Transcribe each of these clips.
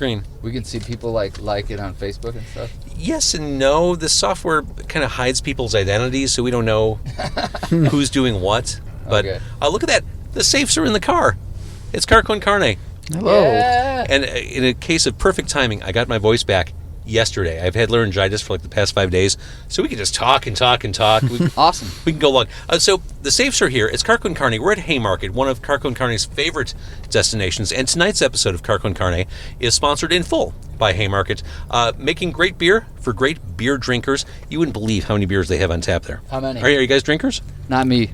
screen. We can see people like it on Facebook and stuff. Yes and no. The software kind of hides people's identities, so we don't know who's doing what. But look at that. The safes are in the car. It's Car Con Carne. Hello. Yeah. And in a case of perfect timing, I got my voice back yesterday. I've had laryngitis for like the past 5 days, so we can just talk and talk and talk. Awesome. We can go long. So the safes are here. It's Car Con Carne. We're at Haymarket, one of Car Con Carne's favorite destinations. And tonight's episode of Car Con Carne is sponsored in full by Haymarket, making great beer for great beer drinkers. You wouldn't believe how many beers they have on tap there. How many? Are you guys drinkers? Not me.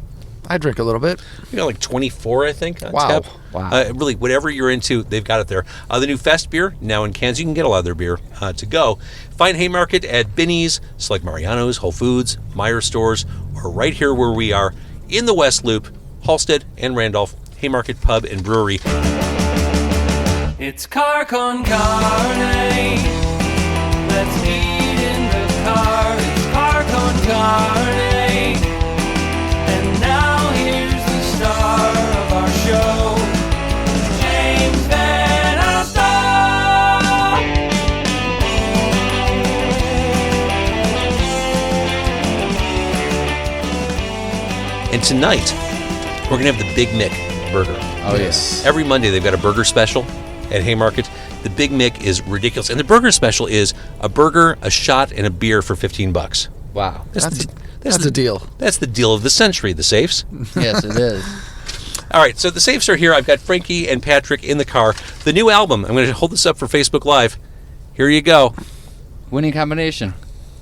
I drink a little bit. You got like 24, I think, on Wow. tap. Wow. Really, whatever you're into, they've got it there. The new Fest beer, now in cans. You can get a lot of their beer to go. Find Haymarket at Binny's, select Mariano's, Whole Foods, Meijer stores, or right here where we are in the West Loop, Halstead and Randolph, Haymarket Pub and Brewery. It's Car Con Carne. Let's eat in the car. It's Car Con Carne. And now here's the star of our show, James Van Alstyne. And tonight, we're going to have the Big Mick burger. Oh, yes. Every Monday, they've got a burger special at Haymarket. The Big Mick is ridiculous. And the burger special is a burger, a shot, and a beer for $15. Wow. That's a deal. That's the deal of the century, the safes. Yes, it is. All right, so the safes are here. I've got Frankie and Patrick in the car. The new album, I'm going to hold this up for Facebook Live. Here you go. Winning combination.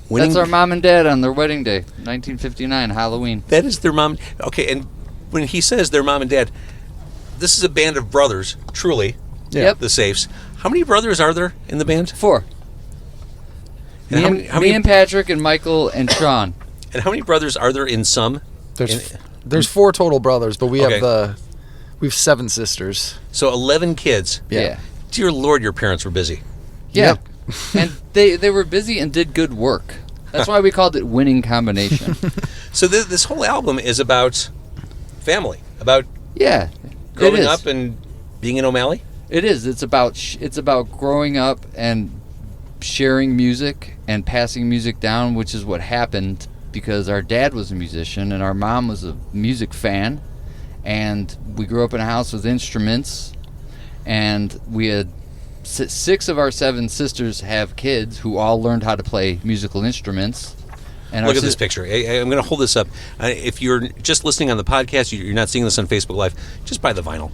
Winning- That's our mom and dad on their wedding day, 1959, Halloween. That is their mom. Okay, and when he says their mom and dad, this is a band of brothers, truly. Yep. The safes. How many brothers are there in the band? 4. And Me and Patrick and Michael and Sean. And how many brothers are there in some? There's 4 total brothers, but we have 7 sisters. So 11 kids. Yeah. Dear Lord, your parents were busy. Yeah. And they were busy and did good work. That's why we called it Winning Combination. So this whole album is about family, about Yeah. growing it is. up and being in O'Malley. It is. It's about growing up and sharing music and passing music down, which is what happened because our dad was a musician and our mom was a music fan, and we grew up in a house with instruments, and we had 6 of our 7 sisters have kids who all learned how to play musical instruments. And Look at this picture. I'm going to hold this up. If you're just listening on the podcast, you're not seeing this on Facebook Live, just buy the vinyl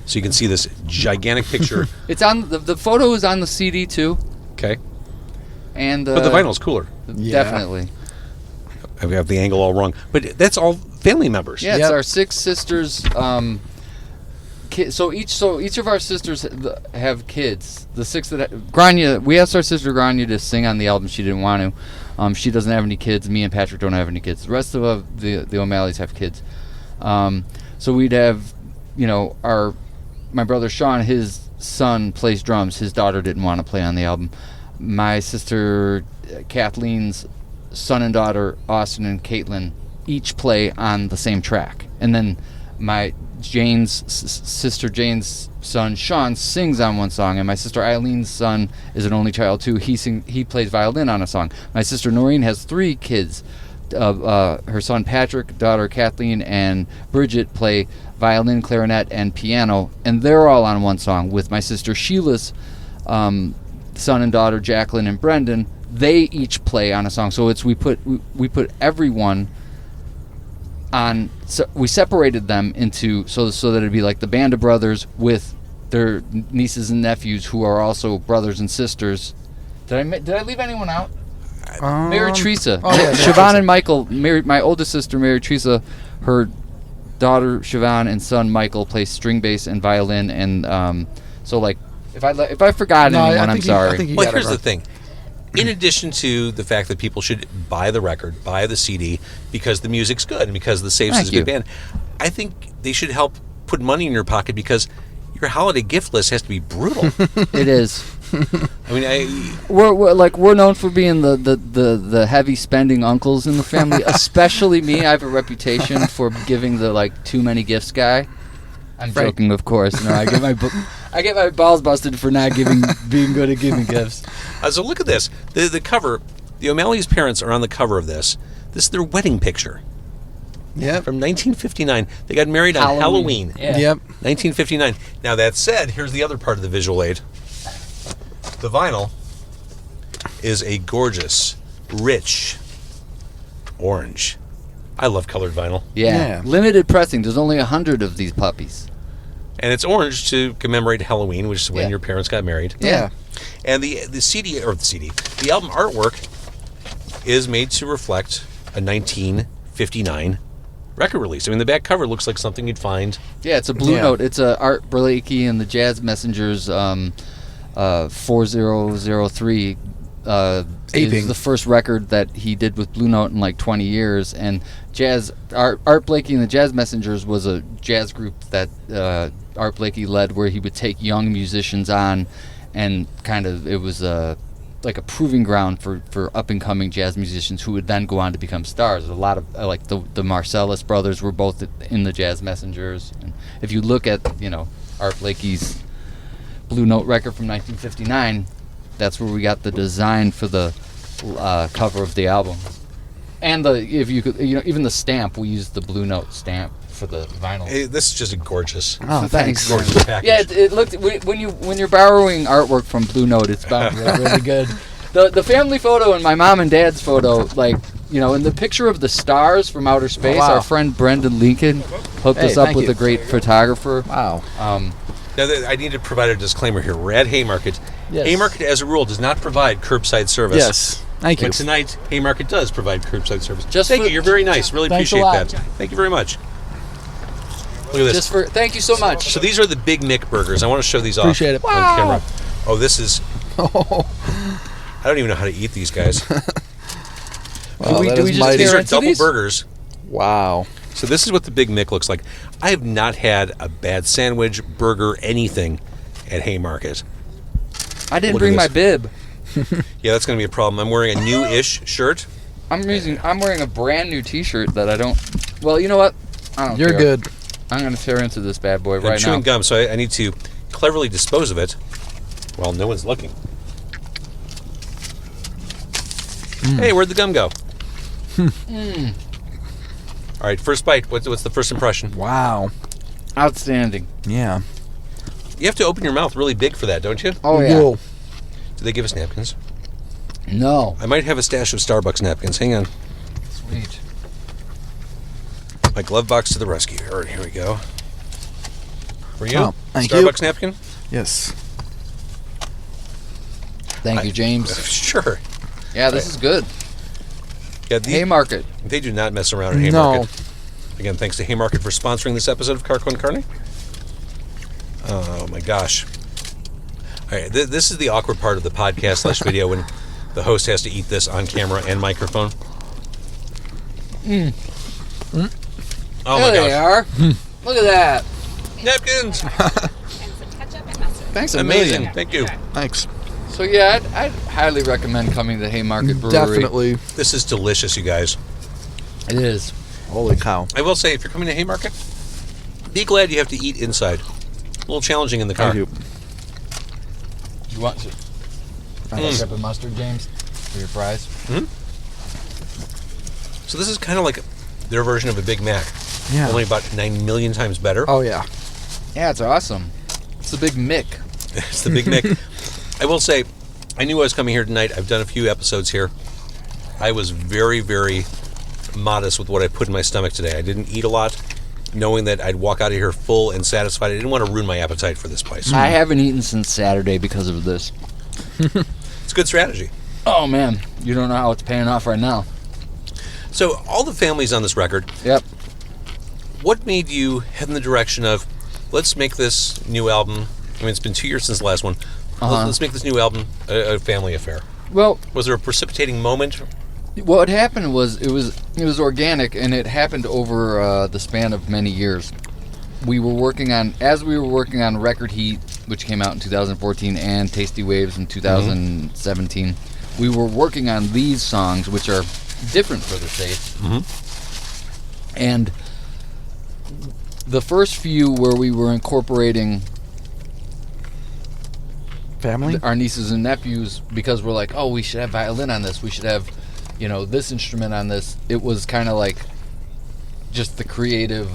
so you can see this gigantic picture. It's on the photo is on the CD too. Okay. And But the vinyl's cooler. Definitely. I've got the angle all wrong. But that's all family members. Yeah, it's our 6 sisters. So each of our sisters have kids. The 6 that Grania, we asked our sister Grania to sing on the album. She didn't want to. She doesn't have any kids. Me and Patrick don't have any kids. The rest of the O'Malleys have kids. So we'd have, my brother Sean, his son plays drums. His daughter didn't want to play on the album. My sister Kathleen's son and daughter, Austin and Caitlin, each play on the same track. And then my sister Jane's son, Sean, sings on one song. And my sister Eileen's son is an only child, too. He plays violin on a song. My sister Noreen has 3 kids. Her son Patrick, daughter Kathleen, and Bridget play violin, clarinet, and piano. And they're all on one song. With my sister Sheila's son and daughter Jacqueline and Brendan, they each play on a song. So we put everyone on. So we separated them into so that it'd be like the band of brothers with their nieces and nephews who are also brothers and sisters. Did I leave anyone out? Mary Teresa. Oh, yeah, Siobhan and Michael. My oldest sister Mary Teresa, her daughter Siobhan and son Michael play string bass and violin. And so like if I forgot anyone, I'm sorry. Well, here's the thing. In addition to the fact that people should buy the record, buy the CD, because the music's good and because the Safes is a good band, I think they should help put money in your pocket because your holiday gift list has to be brutal. It is. I mean, we're known for being the heavy spending uncles in the family, especially me. I have a reputation for giving the too many gifts guy. I'm joking, of course. No, I get my balls busted for not being good at giving gifts. So look at this. The cover. The O'Malley's parents are on the cover of this. This is their wedding picture. Yep. From 1959. They got married on Halloween. Yeah. Yep. 1959. Now, that said, here's the other part of the visual aid. The vinyl is a gorgeous, rich orange. I love colored vinyl. Yeah. Limited pressing. There's only 100 of these puppies. And it's orange to commemorate Halloween, which is when your parents got married. Yeah. And the album artwork is made to reflect a 1959 record release. I mean, the back cover looks like something you'd find. Yeah, it's a Blue Note. It's Art Blakey and the Jazz Messengers 4003. Is the first record that he did with Blue Note in like 20 years. And Art Blakey and the Jazz Messengers was a jazz group that Art Blakey led, where he would take young musicians on, and kind of it was like a proving ground for up and coming jazz musicians who would then go on to become stars. A lot of like the Marcellus brothers were both in the Jazz Messengers. And if you look at Art Blakey's Blue Note record from 1959, that's where we got the design for the cover of the album. And even the stamp, we used the Blue Note stamp for the vinyl. This is just a gorgeous. Oh, thanks. Gorgeous package. Yeah, it looked when you're borrowing artwork from Blue Note, it's bound to look really good. The family photo and my mom and dad's photo, in the picture of the stars from outer space, our friend Brendan Lincoln hooked us up with a great photographer. Wow. Now, I need to provide a disclaimer here. We're at Haymarket. Yes. Haymarket, as a rule, does not provide curbside service. Yes. Thank you. But tonight, Haymarket does provide curbside service. Thank you. You're very nice. Really Thanks appreciate a lot. that. Thank you very much. Look at this. Thank you so much. So these are the Big Mick burgers. I want to show these Appreciate off it. on camera. Oh, this is. I don't even know how to eat these guys. Wow, These are double burgers. Wow. So this is what the Big Mick looks like. I have not had a bad sandwich, burger, anything at Haymarket. I didn't Look bring at my this. bib. Yeah, that's going to be a problem. I'm wearing a new-ish shirt. I'm wearing a brand new T-shirt that I don't. Well, you know what? I don't You're care. good. I'm gonna tear into this bad boy I'm right chewing now. gum, so I need to cleverly dispose of it while no one's looking. Hey, where'd the gum go? All right, first bite. What's the first impression? Wow. Outstanding. Yeah. You have to open your mouth really big for that, don't you? Oh yeah. Whoa. Do they give us napkins? No. I might have a stash of Starbucks napkins. Hang on. Sweet. My glove box to the rescue. All right, here we go. For you? Oh, thank Starbucks you. napkin? Yes. Thank you, James. Sure. Yeah, this is good. Yeah, Haymarket. They do not mess around at Haymarket. Again, thanks to Haymarket for sponsoring this episode of Car Con Carne. Oh my gosh. All right, this is the awkward part of the podcast / video when the host has to eat this on camera and microphone. Oh my There they gosh. are. Look at that. Napkins! And some ketchup and mustard. Thanks a Amazing. million. Thank you. Thanks. So yeah, I'd highly recommend coming to Haymarket Brewery. Definitely. This is delicious, you guys. It is. Holy cow. I will say, if you're coming to Haymarket, be glad you have to eat inside. A little challenging in the car. Thank you. You want some ketchup and mustard, James, for your fries? So this is kind of like their version of a Big Mac. Yeah. Only about 9 million times better. Oh, yeah. Yeah, it's awesome. It's the Big Mick. It's the Big Mac. I will say, I knew I was coming here tonight. I've done a few episodes here. I was very, very modest with what I put in my stomach today. I didn't eat a lot, knowing that I'd walk out of here full and satisfied. I didn't want to ruin my appetite for this place. I haven't eaten since Saturday because of this. It's a good strategy. Oh man, you don't know how it's paying off right now. So, all the families on this record, Yep. what made you head in the direction of, let's make this new album, I mean, it's been 2 years since the last one, let's make this new album a family affair? Well, Was there a precipitating moment? what happened was it was organic, and it happened over the span of many years. We were working on Record Heat, which came out in 2014, and Tasty Waves in 2017. We were working on these songs, which are different for the states. And the first few where we were incorporating Family? our nieces and nephews, because we're like, oh, we should have violin on this. We should have, this instrument on this. It was kind of like just the creative,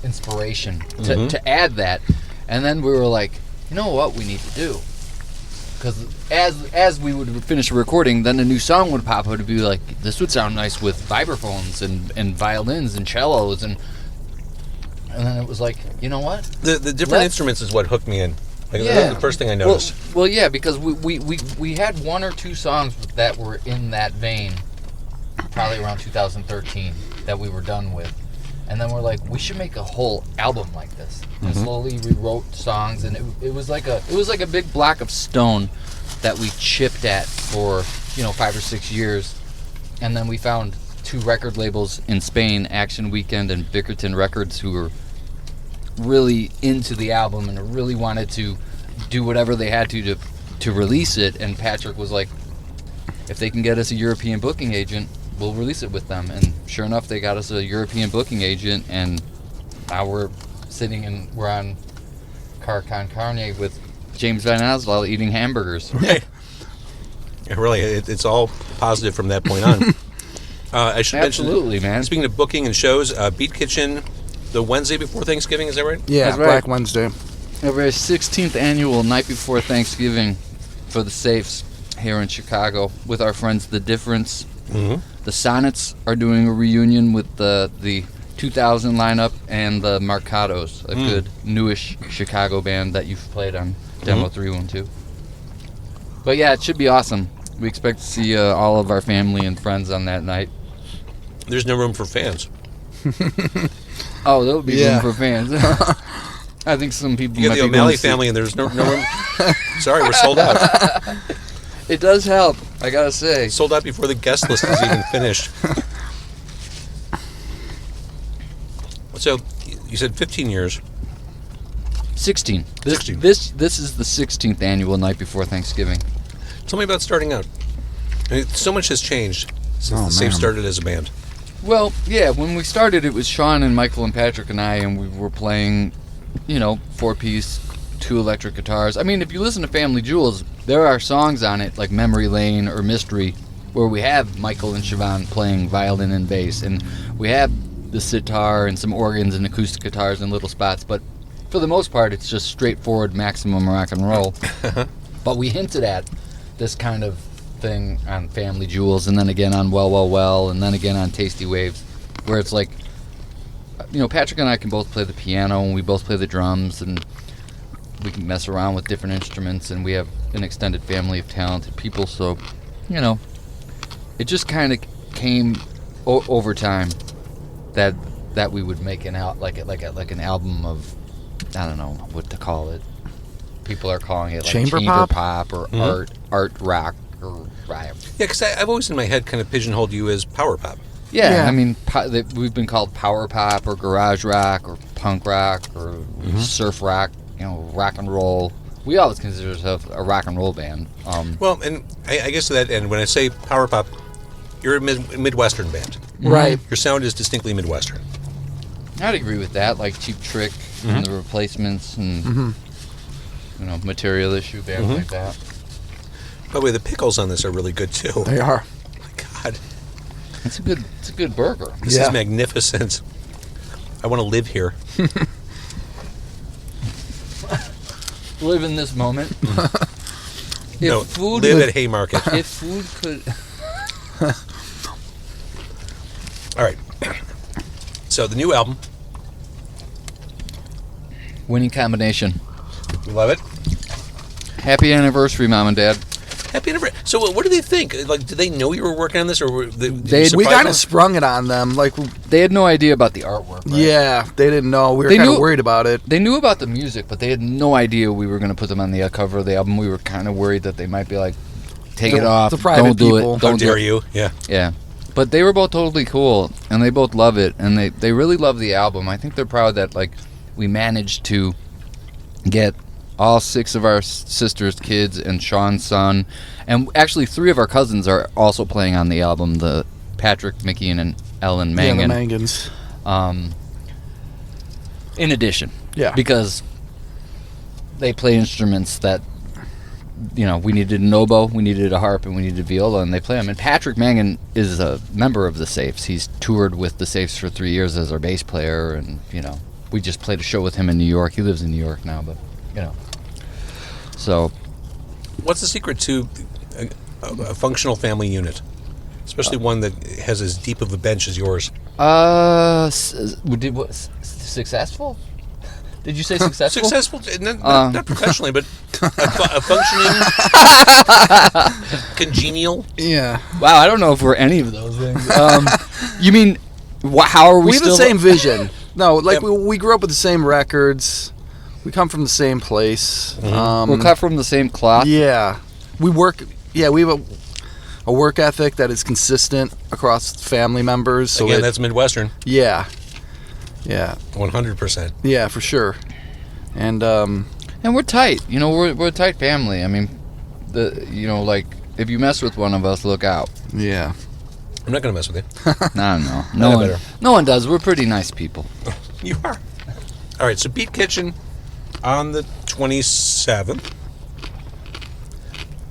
inspiration to add that. And then we were like, you know what we need to do? Because as we would finish a recording, then a new song would pop up to be like, this would sound nice with vibraphones and violins and cellos and then it was like, you know what? The different instruments is what hooked me in. Like, that was the first thing I noticed. Well, yeah, because we had one or two songs that were in that vein, probably around 2013, that we were done with. And then we're like, we should make a whole album like this. And slowly rewrote songs, and it was like a big block of stone that we chipped at for 5 or 6 years, and then we found 2 record labels in Spain, Action Weekend and Bickerton Records, who were really into the album and really wanted to do whatever they had to release it. And Patrick was like, if they can get us a European booking agent, we'll release it with them. And sure enough, they got us a European booking agent, and now we're on Car Con Carne with James Van Asdale eating hamburgers. Yeah, really, it's all positive from that point on. I should Absolutely, mention, man. Speaking of booking and shows, Beat Kitchen, the Wednesday before Thanksgiving, is that right? Yeah, That's right. Black Wednesday. Over our 16th annual night before Thanksgiving for the Safes here in Chicago with our friends The Difference. The Sonnets are doing a reunion with the 2000 lineup and the Marcados, a good newish Chicago band that you've played on Demo 312. But yeah, it should be awesome. We expect to see all of our family and friends on that night. There's no room for fans. Oh, there'll be room for fans. I think some people You might get the be going O'Malley to see- family, and there's no room. Sorry, we're sold out. It does help, I gotta say. Sold out before the guest list is even finished. So, you said 15 years. 16. 16. This is the 16th annual night before Thanksgiving. Tell me about starting out. I mean, so much has changed since Oh, the Safe man. started as a band. Well, yeah, when we started, it was Sean and Michael and Patrick and I, and we were playing, 4-piece, 2 electric guitars. I mean, if you listen to Family Jewels, there are songs on it, like Memory Lane or Mystery, where we have Michael and Siobhan playing violin and bass, and we have the sitar and some organs and acoustic guitars in little spots, but for the most part, it's just straightforward maximum rock and roll. But we hinted at this kind of thing on Family Jewels, and then again on Well, Well, Well, and then again on Tasty Waves, where it's like, Patrick and I can both play the piano, and we both play the drums, and we can mess around with different instruments, and we have an extended family of talented people, so, it just kind of came over time that we would make an an album of, I don't know what to call it. People are calling it like Chamber pop or art rock or Yeah, because I've always in my head kind of pigeonholed you as power pop. Yeah. I mean, we've been called power pop or garage rock or punk rock or surf rock, rock and roll. We always consider ourselves a rock and roll band. Well, and I guess to that end, when I say power pop, you're a Midwestern band. Right. Your sound is distinctly Midwestern. I'd agree with that, like Cheap Trick and the Replacements and Material Issue, bands like that. By the way, the pickles on this are really good too. They are. My God, It's a good burger. this is magnificent. I want to live here. Live in this moment. Live at Haymarket. If food could. All right. So the new album, Winning combination. we love it. Happy anniversary, Mom and Dad. Happy anniversary. So what do they think? Like, did they know you were working on this, or We kind of sprung it on them. Like, They had no idea about the artwork. Right? yeah, they didn't know. We were They kind of knew- worried about it. They knew about the music, but they had no idea we were going to put them on the cover of the album. We were kind of worried that they might be like, take it off, the private don't do people. it, How don't do dare it. you? Yeah. Yeah. But they were both totally cool, and they both love it, and they really love the album. I think they're proud that, like, we managed to get all 6 of our sisters' kids and Sean's son, and actually 3 of our cousins are also playing on the album, the Patrick, Mickey, and Ellen Mangan. Yeah, the Mangans. In addition. Yeah. Because they play instruments that, we needed an oboe, we needed a harp, and we needed a viola, and they play them. And Patrick Mangan is a member of the Safes. He's toured with the Safes for 3 years as our bass player, and, we just played a show with him in New York. He lives in New York now, but, So... What's the secret to a functional family unit? Especially one that has as deep of a bench as yours. Successful? Did you say successful? Successful, not professionally, but a functioning, congenial. Yeah. Wow, I don't know if we're any of those things. You mean, how are we have still... the same vision. No, we grew up with the same records. We come from the same place. We're cut from the same cloth. Yeah. We work... Yeah, we have a work ethic that is consistent across family members. So Again, that's Midwestern. Yeah. Yeah. 100%. Yeah, for sure. And we're tight. We're a tight family. I mean, if you mess with one of us, look out. Yeah. I'm not going to mess with you. No. No one does. We're pretty nice people. You are. All right, so Beat Kitchen on the 27th.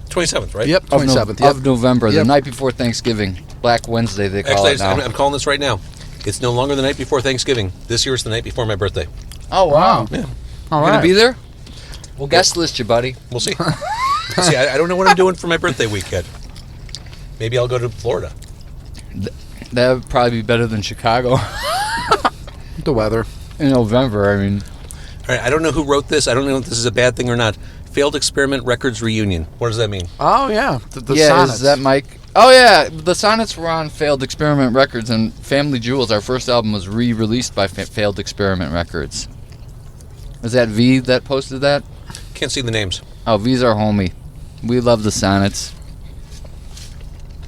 27th, right? Yep, 27th. Of November, the night before Thanksgiving. Black Wednesday, they call it now. I'm calling this right now. It's no longer the night before Thanksgiving. This year it's the night before my birthday. Oh, wow. Yeah. All right. Going to be there? We'll guest list you, buddy. We'll see. See, I don't know what I'm doing for my birthday week yet. Maybe I'll go to Florida. That would probably be better than Chicago. The weather. In November, I mean. All right, I don't know who wrote this. I don't know if this is a bad thing or not. Failed Experiment Records Reunion. What does that mean? Oh, yeah. The yeah, Sonnets. Is that Mike? Oh, yeah. The Sonnets were on Failed Experiment Records, and Family Jewels, our first album, was re-released by Failed Experiment Records. Was that V that posted that? Can't see the names. Oh, V's our homie. We love the Sonnets.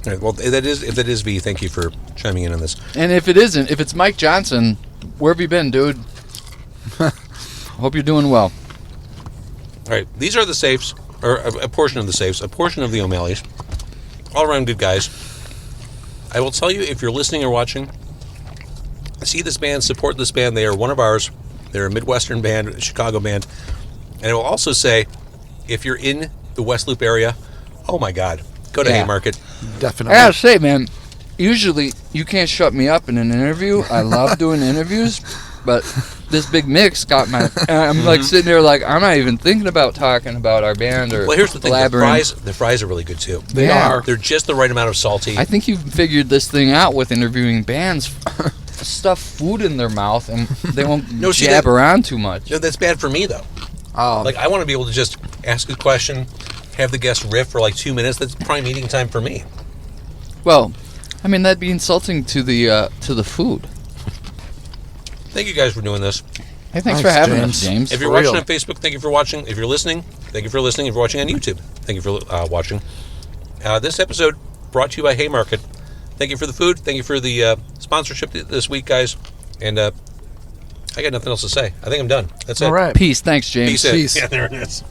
All right, well, if that is V, thank you for chiming in on this. And if it isn't, if it's Mike Johnson, where have you been, dude? Hope you're doing well. All right, these are the Safes, or a portion of the Safes, a portion of the O'Malleys. All around good guys. I will tell you, if you're listening or watching, see this band, support this band. They are one of ours. They're a Midwestern band, a Chicago band. And I will also say, if you're in the West Loop area, oh my God, go to Haymarket. Definitely. I gotta say, man, usually you can't shut me up in an interview. I love doing interviews, but this big mix got my... I'm like sitting there like, I'm not even thinking about talking about our band or Well, here's the thing. collaborating. The fries are really good, too. They are. They're just the right amount of salty. I think you figured this thing out with interviewing bands. Stuff food in their mouth and they won't jab around too much. No, that's bad for me, though. Like, I want to be able to just ask a question, have the guest riff for like 2 minutes. That's prime eating time for me. Well, I mean, that'd be insulting to the food. Thank you guys for doing this. Hey, thanks for having us, James. If you're watching on Facebook, thank you for watching. If you're listening, thank you for listening. If you're watching on YouTube, thank you for watching. This episode brought to you by Haymarket. Thank you for the food. Thank you for the sponsorship this week, guys. And I got nothing else to say. I think I'm done. That's it. All right. Peace. Thanks, James. Peace. Yeah, there it is.